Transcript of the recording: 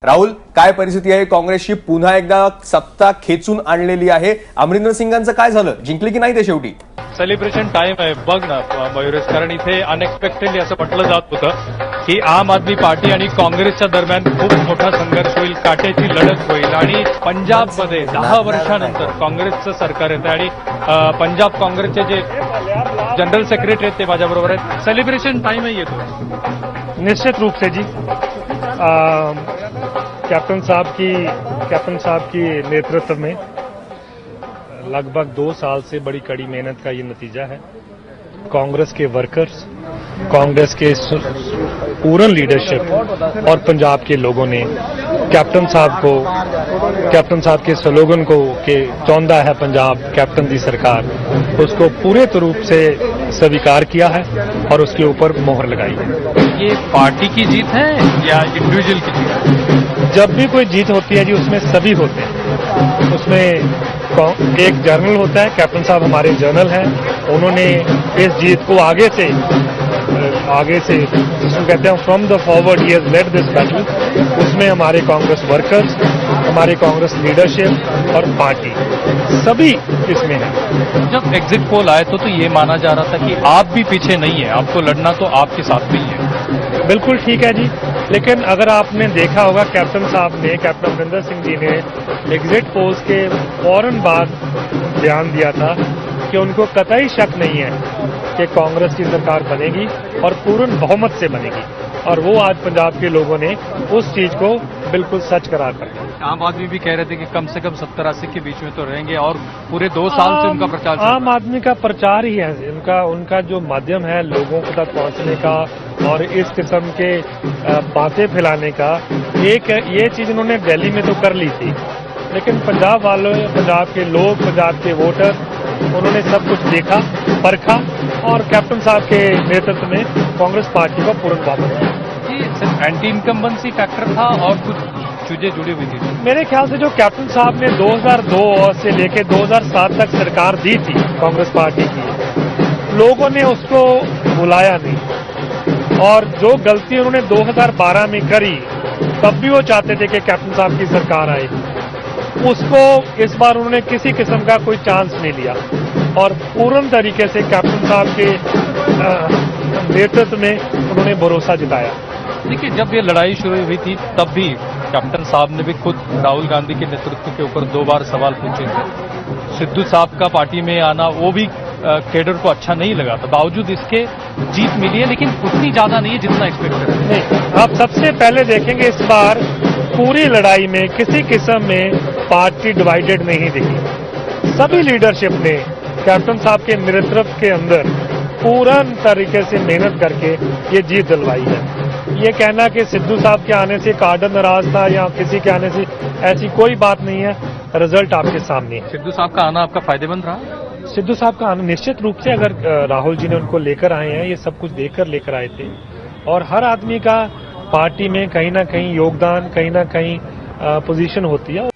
राहुल, काय परिस्थिती आहे? काँग्रेसची पुन्हा एकदा सत्ता खेचून आणलेली आहे. अमरिंदर सिंगांचं काय झालं? जिंकले की नाही ते शेवटी? सेलिब्रेशन टाइम आहे बघ ना मयुरेश, कारण इथे अनएक्सपेक्टेडली असं म्हटलं जात होतं की आम आदमी पार्टी आणि काँग्रेसच्या दरम्यान खूप मोठा संघर्ष होईल, काट्याची लढत होईल आणि पंजाबमध्ये 10 वर्षानंतर काँग्रेसचं सरकार येतं आणि पंजाब काँग्रेसचे जे जनरल सेक्रेटरी आहेत ते माझ्याबरोबर आहेत. सेलिब्रेशन टाइम आहे येतो निश्चित रूप से जी कैप्टन साहब की नेतृत्व में लगभग 2 साल से बड़ी कड़ी मेहनत का ये नतीजा है। कांग्रेस के वर्कर्स, कांग्रेस के पूर्ण लीडरशिप और पंजाब के लोगों ने कैप्टन साहब के स्लोगन को कि चाहता है पंजाब कैप्टन दी सरकार, उसको पूरे रूप से स्वीकार किया है और उसके ऊपर मोहर लगाई है। ये पार्टी की जीत है या इंडिविजुअल की जीत है? जब भी कोई जीत होती है जी उसमें सभी होते हैं। उसमें एक जर्नल होता है, कैप्टन साहब हमारे जर्नल हैं, उन्होंने इस जीत को आगे से जिसको कहते हैं from the forward he has lead this battle. उसमें हमारे कांग्रेस वर्कर्स, हमारे कांग्रेस लीडरशिप और पार्टी सभी इसमें है। जब एग्जिट पोल आए तो ये माना जा रहा था कि आप भी पीछे नहीं है, आपको लड़ना तो आपके साथ भी है। बिल्कुल ठीक है जी, लेकिन अगर आपने देखा होगा कैप्टन अमरिंदर सिंह जी ने एग्जिट पोल्स के फौरन बाद बयान दिया था कि उनको कतई शक नहीं है कि कांग्रेस की सरकार बनेगी और पूर्ण बहुमत से बनेगी, और वो आज पंजाब के लोगों ने उस चीज को बिल्कुल सच करार कर दिया। आम आदमी भी कह रहे थे कि कम से कम 70-80 के बीच में तो रहेंगे और पूरे 2 साल से उनका प्रचार। आम आदमी का प्रचार ही है उनका जो माध्यम है लोगों तक पहुंचने का और इस किस्म के बातें फैलाने का। ये चीज उन्होंने दिल्ली में तो कर ली थी, लेकिन पंजाब वालों, पंजाब के लोग, पंजाब के वोटर, उन्होंने सब कुछ देखा, परखा और कैप्टन साहब के नेतृत्व में कांग्रेस पार्टी का पूर्ण बहुमत किया। ये सिर्फ एंटी इनकम्बेंसी फैक्टर था और कुछ चीजें जुड़ी हुई थी? मेरे ख्याल से जो कैप्टन साहब ने 2002 से लेकर 2007 तक सरकार दी थी कांग्रेस पार्टी की, लोगों ने उसको बुलाया नहीं, और जो गलती उन्होंने 2012 में करी तब भी वो चाहते थे कि कैप्टन साहब की सरकार आए, उसको इस बार उन्होंने किसी किस्म का कोई चांस नहीं लिया और पूर्ण तरीके से कैप्टन साहब के नेतृत्व में उन्होंने भरोसा जताया। देखिए, जब ये लड़ाई शुरू हुई थी तब भी कैप्टन साहब ने भी खुद राहुल गांधी के नेतृत्व के ऊपर 2 बार सवाल पूछे थे। सिद्धू साहब का पार्टी में आना वो भी केडर को अच्छा नहीं लगा था, बावजूद इसके जीत मिली है, लेकिन उतनी ज्यादा नहीं है जितना एक्सपेक्ट कर रहे थे। नहीं, आप सबसे पहले देखेंगे इस बार पूरी लड़ाई में किसी किस्म में पार्टी डिवाइडेड नहीं दिखी। सभी लीडरशिप ने कैप्टन साहब के नेतृत्व के अंदर पूर्ण तरीके से मेहनत करके ये जीत दिलवाई है। ये कहना कि सिद्धू साहब के आने से कार्डन नाराज था या किसी के आने से, ऐसी कोई बात नहीं है। रिजल्ट आपके सामने है। सिद्धू साहब का आना आपका फायदेमंद रहा? सिद्धू साहब का आना निश्चित रूप से, अगर राहुल जी ने उनको लेकर आए हैं, ये सब कुछ देखकर लेकर आए थे, और हर आदमी का पार्टी में कहीं ना कहीं योगदान, कहीं ना कहीं पोजीशन होती है।